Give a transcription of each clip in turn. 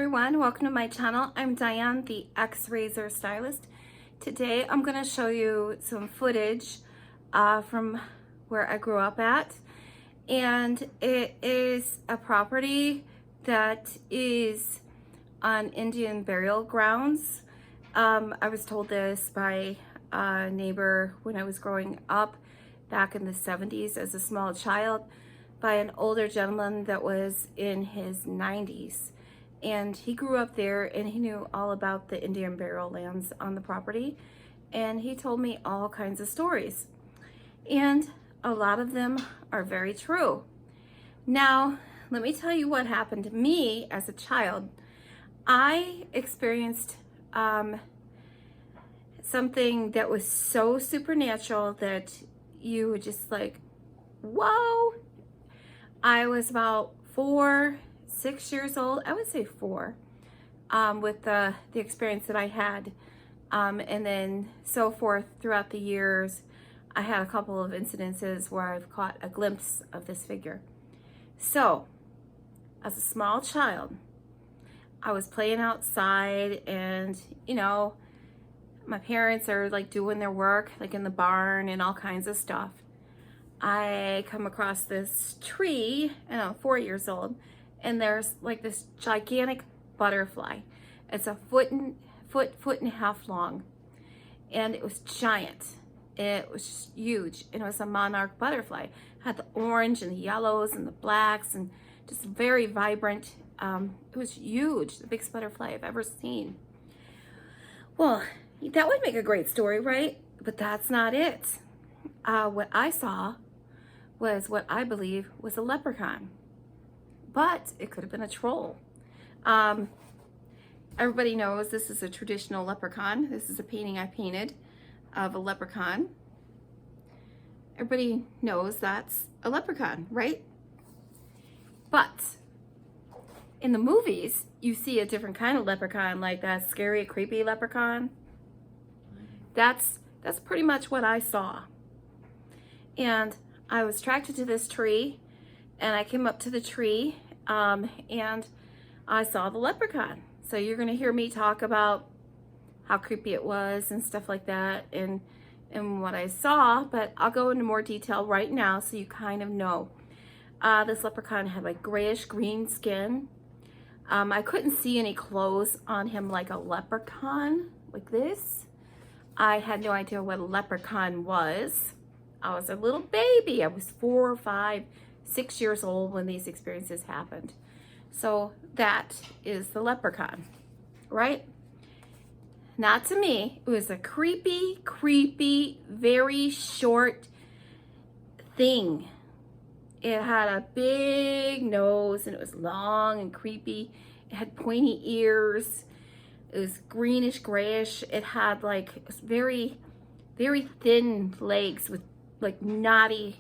everyone, welcome to my channel. I'm Diane, the X-Razor Stylist. Today I'm going to show you some footage from where I grew up at, and it is a property that is on Indian burial grounds. I was told this by a neighbor when I was growing up back in the 70s as a small child, by an older gentleman that was in his 90s. And he grew up there and he knew all about the Indian burial lands on the property. And he told me all kinds of stories. And a lot of them are very true. Now, let me tell you what happened to me as a child. I experienced something that was so supernatural that you would just like, whoa. I was about 6 years old, I would say 4, with the experience that I had. And then so forth throughout the years, I had a couple of incidences where I've caught a glimpse of this figure. So, as a small child, I was playing outside and, you know, my parents are like doing their work, like in the barn and all kinds of stuff. I come across this tree, and I'm 4 years old, and there's like this gigantic butterfly. It's a foot and a half long, and it was giant. It was just huge, and it was a monarch butterfly. It had the orange and the yellows and the blacks, and just very vibrant. It was huge, the biggest butterfly I've ever seen. Well, that would make a great story, right? But that's not it. What I saw was what I believe was a leprechaun, but it could have been a troll. Everybody knows this is a traditional leprechaun. This is a painting I painted of a leprechaun. Everybody knows that's a leprechaun, right? But in the movies, you see a different kind of leprechaun, like that scary, creepy leprechaun. That's pretty much what I saw. And I was attracted to this tree, and I came up to the tree, and I saw the leprechaun. So you're gonna hear me talk about how creepy it was and stuff like that, and what I saw, but I'll go into more detail right now so you kind of know. This leprechaun had like grayish green skin. I couldn't see any clothes on him like a leprechaun, like this. I had no idea what a leprechaun was. I was a little baby. I was 4, 5, 6 years old when these experiences happened. So that is the leprechaun, right? Not to me. It was a creepy, very short thing. It had a big nose, and it was long and creepy. It had pointy ears. It was greenish, grayish. It had like very, very thin legs with like knotty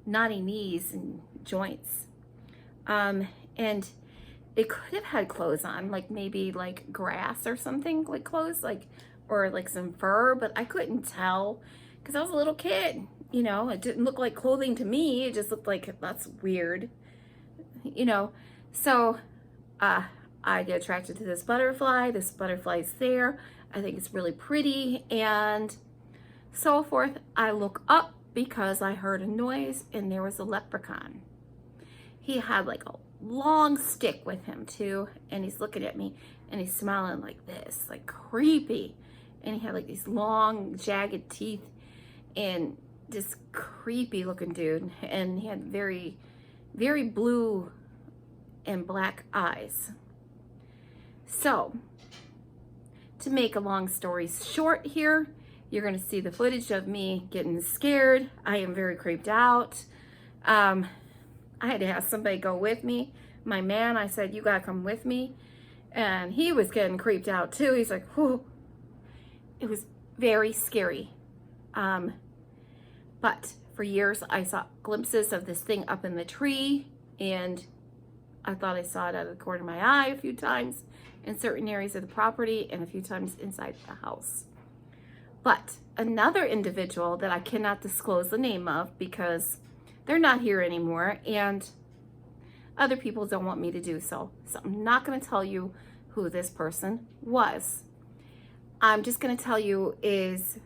knees and joints. And it could have had clothes on, like maybe like grass or something, like clothes, like, or like some fur, but I couldn't tell because I was a little kid, you know. It didn't look like clothing to me. It just looked like, that's weird, you know. So I get attracted to this butterfly. This butterfly's there. I think it's really pretty, and so forth. I look up because I heard a noise, and there was a leprechaun. He had like a long stick with him too, and he's looking at me, and he's smiling like this, like creepy. And he had like these long jagged teeth, and this creepy looking dude, and he had very, very blue and black eyes. So, to make a long story short here, you're going to see the footage of me getting scared. I am very creeped out. I had to have somebody go with me. My man, I said, you got to come with me. And he was getting creeped out too. He's like, whoo. It was very scary. But for years, I saw glimpses of this thing up in the tree, and I thought I saw it out of the corner of my eye a few times in certain areas of the property, and a few times inside the house. But another individual that I cannot disclose the name of because they're not here anymore, and Other people don't want me to do so. So I'm not going to tell you who this person was. I'm just going to tell you is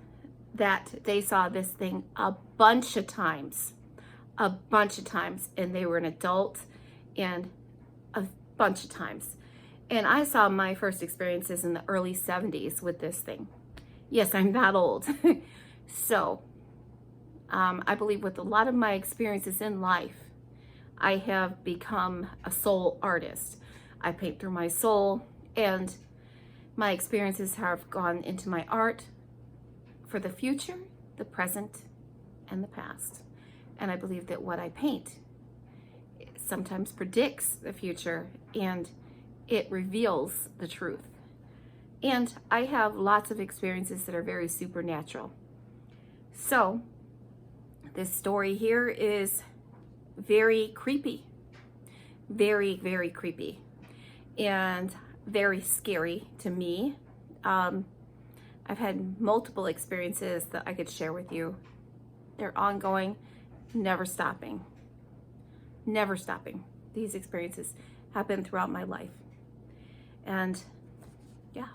that they saw this thing a bunch of times, and they were an adult and a bunch of times. And I saw my first experiences in the early 70s with this thing. Yes, I'm that old. So I believe with a lot of my experiences in life, I have become a soul artist. I paint through my soul, and my experiences have gone into my art for the future, the present, and the past. And I believe that what I paint sometimes predicts the future, and it reveals the truth. And I have lots of experiences that are very supernatural. So this story here is very creepy, very, very creepy, and very scary to me. I've had multiple experiences that I could share with you. They're ongoing, never stopping, never stopping. These experiences happen throughout my life. And yeah,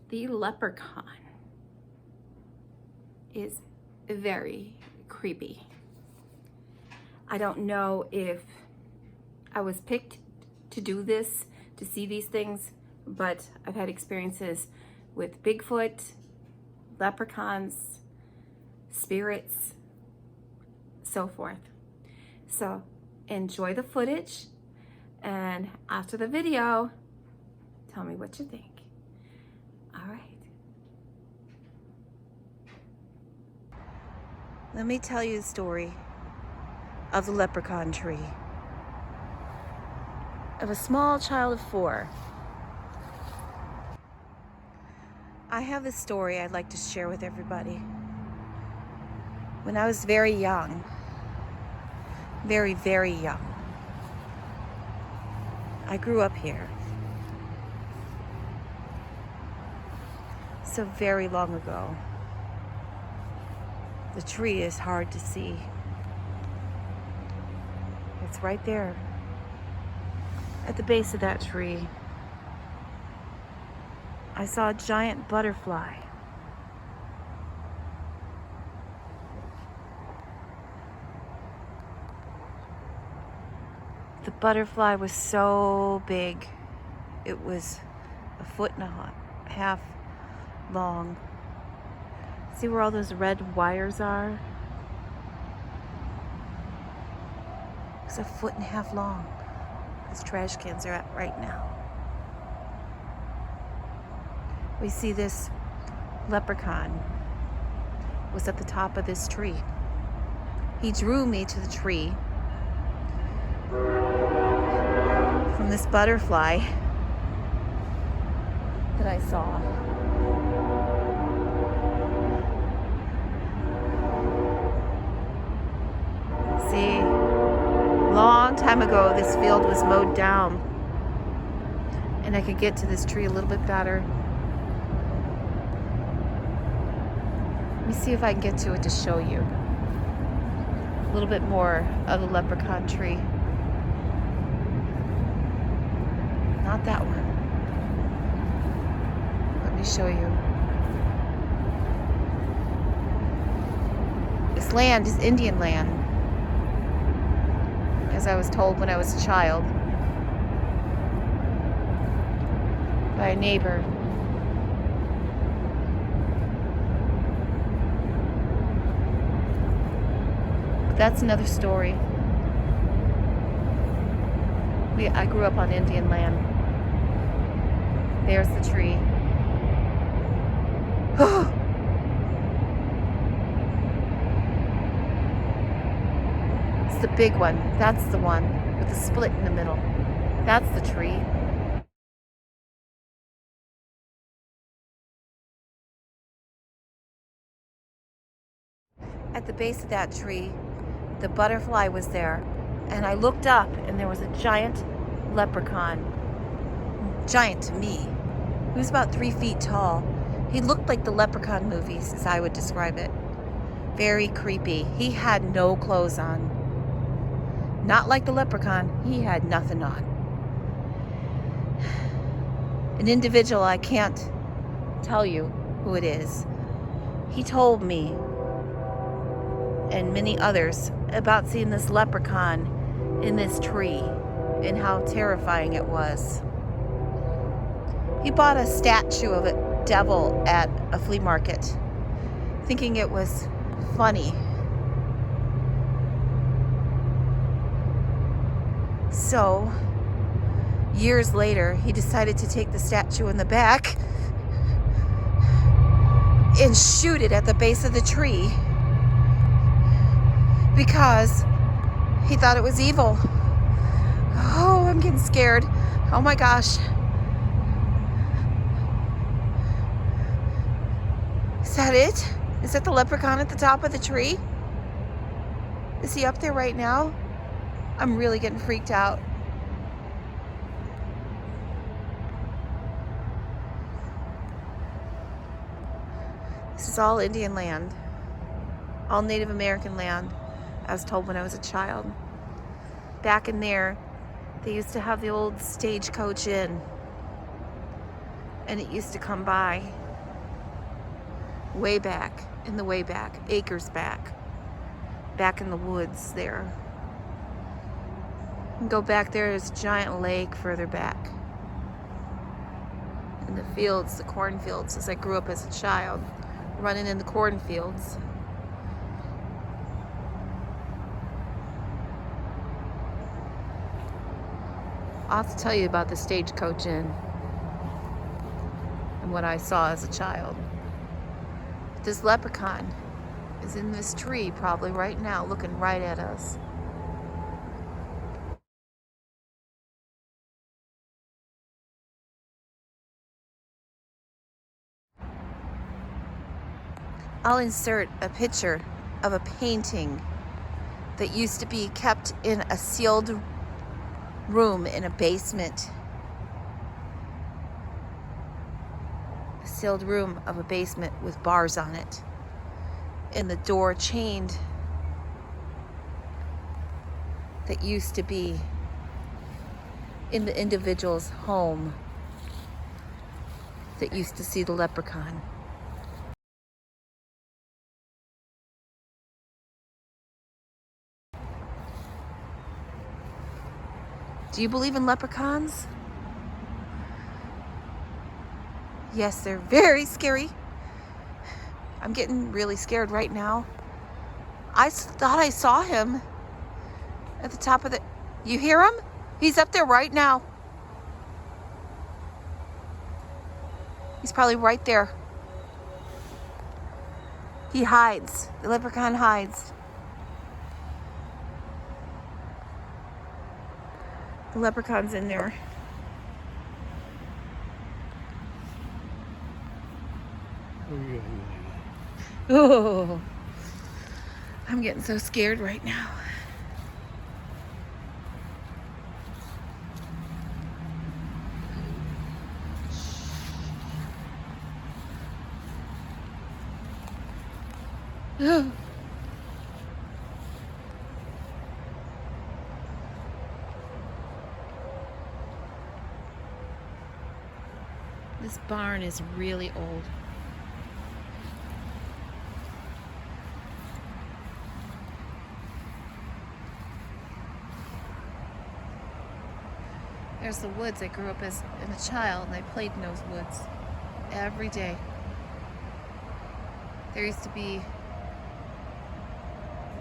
the leprechaun is very creepy. I don't know if I was picked to do this, to see these things, but I've had experiences with Bigfoot, leprechauns, spirits, so forth. So enjoy the footage, and after the video, tell me what you think. All right. Let me tell you the story of the leprechaun tree, of a small child of 4. I have this story I'd like to share with everybody. When I was very young, very, very young, I grew up here. So very long ago. The tree is hard to see. It's right there at the base of that tree. I saw a giant butterfly. The butterfly was so big. It was 1.5 feet long. See where all those red wires are? It's 1.5 feet long. As trash cans are at right now. We see this leprechaun was at the top of this tree. He drew me to the tree from this butterfly that I saw. See, long time ago, this field was mowed down, and I could get to this tree a little bit better. Let me see if I can get to it to show you a little bit more of the leprechaun tree. Not that one. Let me show you. This land is Indian land, as I was told when I was a child by a neighbor. But that's another story. I grew up on Indian land. There's the tree. It's the big one. That's the one with the split in the middle. That's the tree. At the base of that tree, the butterfly was there, and I looked up and there was a giant leprechaun. Giant to me. He was about 3 feet tall. He looked like the Leprechaun movies, as I would describe it. Very creepy. He had no clothes on. Not like the leprechaun. He had nothing on. An individual, I can't tell you who it is. He told me and many others about seeing this leprechaun in this tree and how terrifying it was. He bought a statue of a devil at a flea market, thinking it was funny. So, years later, he decided to take the statue in the back and shoot it at the base of the tree because he thought it was evil. Oh, I'm getting scared. Oh my gosh. Is that it? Is that the leprechaun at the top of the tree? Is he up there right now? I'm really getting freaked out. This is all Indian land, all Native American land, I was told when I was a child. Back in there, they used to have the old stagecoach inn, and it used to come by way back, acres back in the woods there. And go back there, there's a giant lake further back. And the fields, the cornfields, as I grew up as a child, running in the cornfields. I'll have to tell you about the stagecoach inn and what I saw as a child. This leprechaun is in this tree probably right now, looking right at us. I'll insert a picture of a painting that used to be kept in a sealed room in a basement. A sealed room of a basement with bars on it. And the door chained. That used to be in the individual's home that used to see the leprechaun. Do you believe in leprechauns? Yes, they're very scary. I'm getting really scared right now. I thought I saw him at the top of the... You hear him? He's up there right now. He's probably right there. He hides. The leprechaun hides. The leprechaun's in there. Oh, I'm getting so scared right now. Oh. This barn is really old. There's the woods. I grew up as a child and I played in those woods every day. There used to be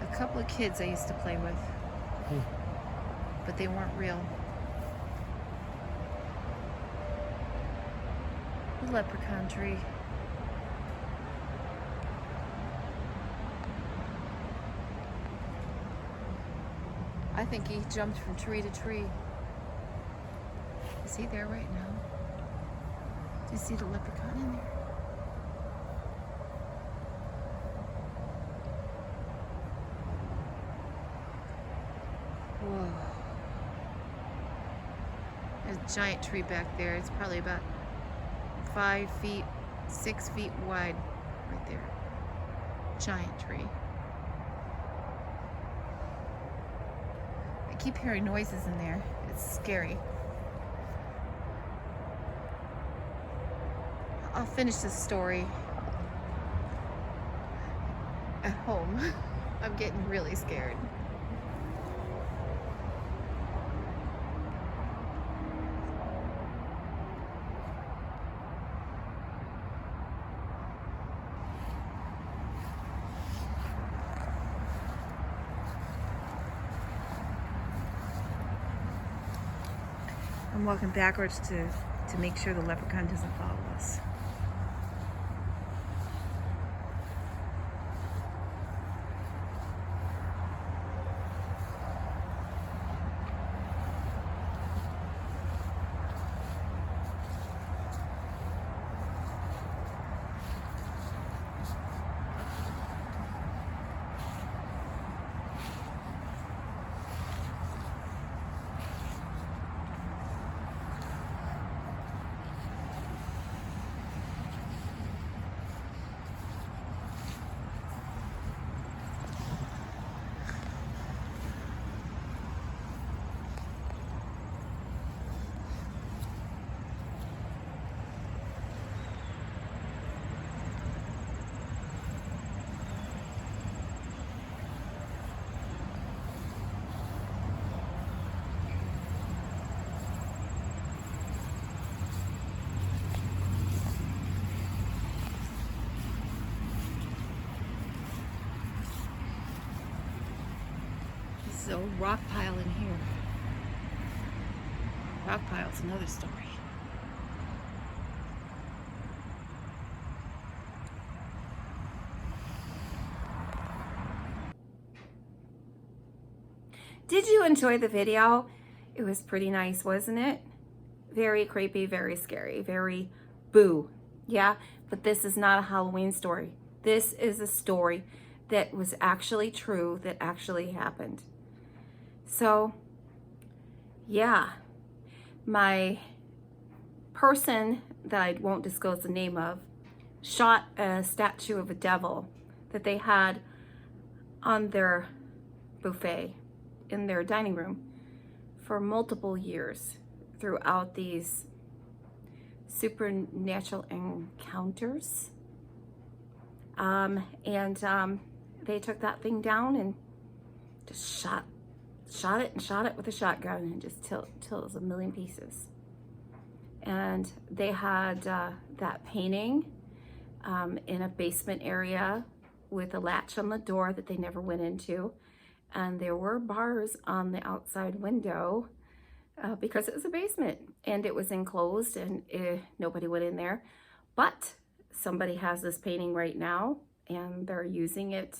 a couple of kids I used to play with, but they weren't real. The leprechaun tree. I think he jumped from tree to tree. Is he there right now? Do you see the leprechaun in there? Whoa. There's a giant tree back there. It's probably about 5 feet, 6 feet wide right there. Giant tree. I keep hearing noises in there. It's scary. I'll finish this story at home. I'm getting really scared. I'm walking backwards to make sure the leprechaun doesn't follow us. There's a rock pile in here. Rock pile's another story. Did you enjoy the video? It was pretty nice, wasn't it? Very creepy, very scary, very boo. Yeah, but this is not a Halloween story. This is a story that was actually true, that actually happened. So, yeah, my person that I won't disclose the name of shot a statue of a devil that they had on their buffet in their dining room for multiple years throughout these supernatural encounters. They took that thing down and just shot it with a shotgun and just till it was a million pieces. And they had that painting in a basement area with a latch on the door that they never went into. And there were bars on the outside window because it was a basement and it was enclosed and nobody went in there. But somebody has this painting right now and they're using it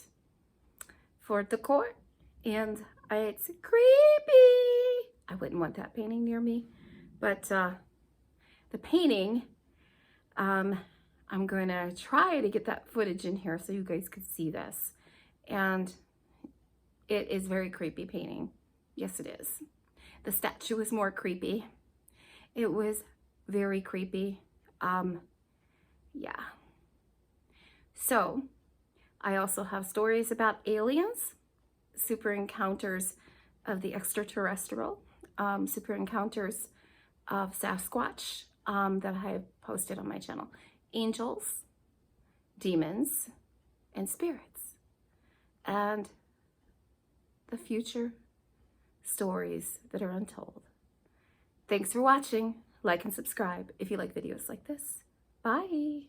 for decor. And it's creepy. I wouldn't want that painting near me. But the painting, I'm going to try to get that footage in here so you guys could see this. And it is very creepy painting. Yes, it is. The statue is more creepy. It was very creepy. Yeah. So, I also have stories about aliens, super encounters of the extraterrestrial, super encounters of Sasquatch that I have posted on my channel. Angels, demons, and spirits. And the future stories that are untold. Thanks for watching. Like and subscribe if you like videos like this. Bye.